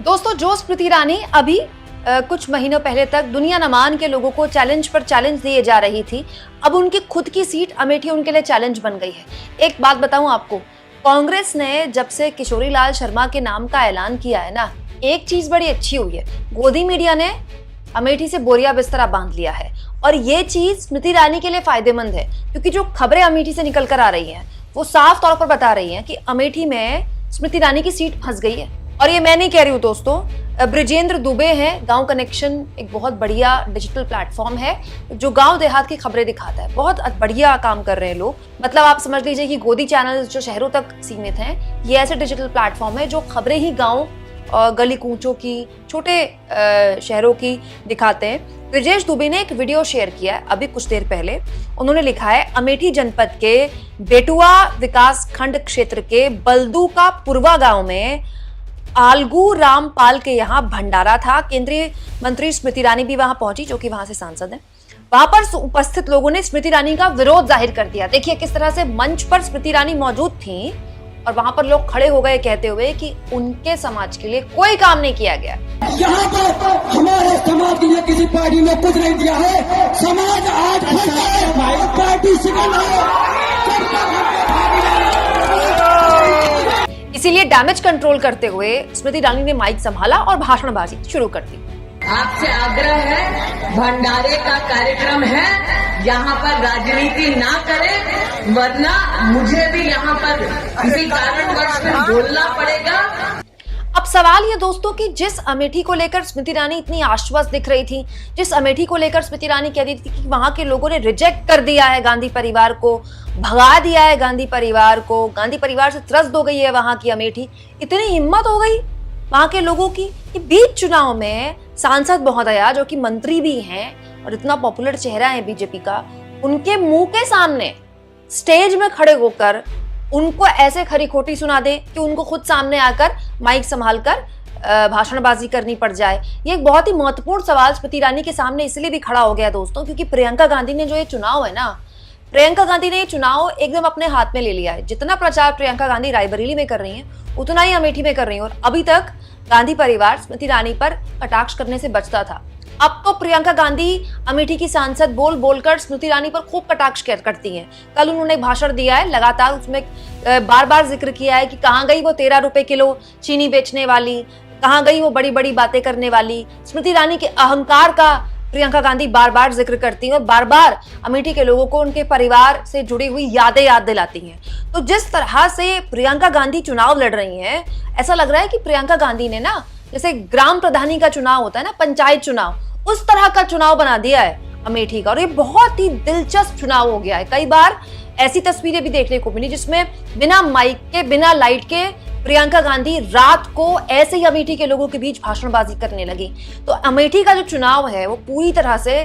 दोस्तों, जो स्मृति ईरानी अभी कुछ महीनों पहले तक दुनिया न मान के लोगों को चैलेंज पर चैलेंज दिए जा रही थी, अब उनकी खुद की सीट अमेठी उनके लिए चैलेंज बन गई है। एक बात बताऊं आपको, कांग्रेस ने जब से किशोरी लाल शर्मा के नाम का ऐलान किया है ना, एक चीज बड़ी अच्छी हुई है, गोदी मीडिया ने अमेठी से बोरिया बिस्तरा बांध लिया है। और ये चीज स्मृति ईरानी के लिए फायदेमंद है, क्योंकि जो खबरें अमेठी से निकल कर आ रही हैं वो साफ तौर पर बता रही हैं कि अमेठी में स्मृति ईरानी की सीट फंस गई है। और ये मैं नहीं कह रही हूँ दोस्तों, ब्रिजेंद्र दुबे हैं, गांव कनेक्शन एक बहुत बढ़िया डिजिटल प्लेटफॉर्म है जो गांव देहात की खबरें दिखाता है। बहुत बढ़िया काम कर रहे हैं लोग। मतलब आप समझ लीजिए कि गोदी चैनल जो शहरों तक सीमित हैं, ये ऐसे डिजिटल प्लेटफॉर्म है जो खबरें ही गांव गली कूचों की, छोटे शहरों की दिखाते हैं। ब्रिजेश दुबे ने एक वीडियो शेयर किया है अभी कुछ देर पहले। उन्होंने लिखा है, अमेठी जनपद के बेटुआ विकास खंड क्षेत्र के बलदू का पुरवा गांव में आलगू रामपाल के यहाँ भंडारा था। केंद्रीय मंत्री स्मृति ईरानी भी वहां पहुंची, जो कि वहां से सांसद हैं। वहां पर उपस्थित लोगों ने स्मृति ईरानी का विरोध जाहिर कर दिया। देखिए किस तरह से मंच पर स्मृति ईरानी मौजूद थी और वहां पर लोग खड़े हो गए कहते हुए कि उनके समाज के लिए कोई काम नहीं किया गया। यहाँ पर हमारे समाज के लिए किसी पार्टी ने कुछ नहीं दिया है। समाज आज पार्टी इसीलिए डैमेज कंट्रोल करते हुए स्मृति ईरानी ने माइक संभाला और भाषणबाजी शुरू कर दी। आपसे आग्रह है, भंडारे का कार्यक्रम है, यहाँ पर राजनीति ना करें, वरना मुझे भी यहाँ पर किसी कारणवश बोलना पड़ेगा। अब सवाल ये दोस्तों कि जिस अमेठी को लेकर स्मृति ईरानी इतनी आश्वस्त दिख रही थी, जिस अमेठी को लेकर स्मृति ईरानी कह रही थी कि वहां के लोगों ने रिजेक्ट कर दिया है गांधी परिवार को, भगा दिया है गांधी परिवार को, गांधी परिवार से त्रस्त हो गई है वहां की अमेठी, इतनी हिम्मत हो गई वहां के लोगों की कि बीच चुनाव में सांसद महोदया जो कि मंत्री भी हैं और इतना पॉपुलर चेहरा है बीजेपी का, उनके मुंह के सामने स्टेज में खड़े होकर उनको ऐसे खरी खोटी सुना दे कि उनको खुद सामने आकर माइक संभालकर भाषणबाजी करनी पड़ जाए। ये एक बहुत ही महत्वपूर्ण सवाल स्मृति ईरानी के सामने इसलिए भी खड़ा हो गया दोस्तों, क्योंकि प्रियंका गांधी ने जो ये चुनाव है ना, प्रियंका गांधी ने ये चुनाव एकदम अपने हाथ में ले लिया है। जितना प्रचार प्रियंका गांधी रायबरेली में कर रही हैं, उतना ही अमेठी में कर रही हैं। और अभी तक गांधी परिवार स्मृति ईरानी पर कटाक्ष करने से बचता था। अब तो प्रियंका गांधी अमेठी की सांसद बोल बोलकर स्मृति ईरानी पर खूब कटाक्ष करती हैं। कल उन्होंने भाषण दिया है, लगातार उसमें बार बार जिक्र किया है कि कहाँ गई वो 13 रुपए किलो चीनी बेचने वाली, कहाँ गई वो बड़ी बड़ी बातें करने वाली। स्मृति ईरानी के अहंकार का प्रियंका गांधी बार बार जिक्र करती हैं और बार बार अमेठी के लोगों को उनके परिवार से जुड़ी हुई यादें याद दिलाती हैं। तो जिस तरह से प्रियंका गांधी चुनाव लड़ रही हैं, ऐसा लग रहा है कि प्रियंका गांधी ने ना, जैसे ग्राम प्रधानी का चुनाव होता है ना, पंचायत चुनाव, उस तरह का चुनाव बना दिया है अमेठी का। और ये बहुत ही दिलचस्प चुनाव हो गया है। कई बार ऐसी तस्वीरें भी देखने को मिली जिसमें बिना माइक के, बिना लाइट के प्रियंका गांधी रात को ऐसे ही अमेठी के लोगों के बीच भाषणबाजी करने लगी। तो अमेठी का जो चुनाव है वो पूरी तरह से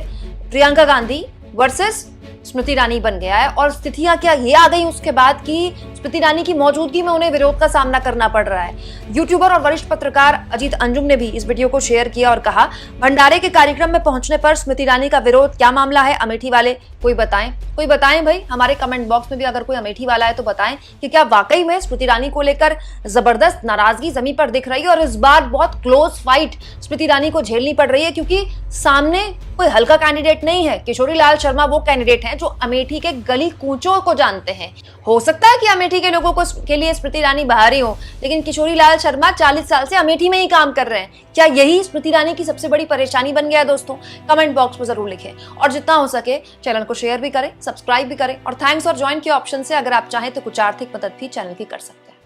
प्रियंका गांधी वर्सेस स्मृति ईरानी बन गया है। और स्थितियां क्या ये आ गई उसके बाद कि स्मृति ईरानी की मौजूदगी में उन्हें विरोध का सामना करना पड़ रहा है। यूट्यूबर और वरिष्ठ पत्रकार अजीत अंजुम ने भी इस वीडियो को शेयर किया और कहा, भंडारे के कार्यक्रम में पहुंचने पर स्मृति ईरानी का विरोध, क्या मामला है? अमेठी वाले कोई बताएं भाई। हमारे कमेंट बॉक्स में भी अगर कोई अमेठी वाला है तो बताएं कि क्या वाकई में स्मृति ईरानी को लेकर जबरदस्त नाराजगी जमीन पर दिख रही है और इस बार बहुत क्लोज फाइट स्मृति ईरानी को झेलनी पड़ रही है, क्योंकि सामने कोई हल्का कैंडिडेट नहीं है। किशोरी लाल शर्मा वो कैंडिडेट हैं जो अमेठी के गली कूचों को जानते हैं। हो सकता है कि अमेठी के लोगों के लिए स्मृति ईरानी बाहरी हो, लेकिन किशोरी लाल शर्मा 40 साल से अमेठी में ही काम कर रहे हैं। क्या यही स्मृति ईरानी की सबसे बड़ी परेशानी बन गया है दोस्तों? कमेंट बॉक्स में जरूर लिखें और जितना हो सके चैनल को शेयर भी करें, सब्सक्राइब भी करें। और थैंक्स और ज्वाइन के ऑप्शन से अगर आप चाहें तो कुछ आर्थिक मदद भी चैनल की कर सकते हैं।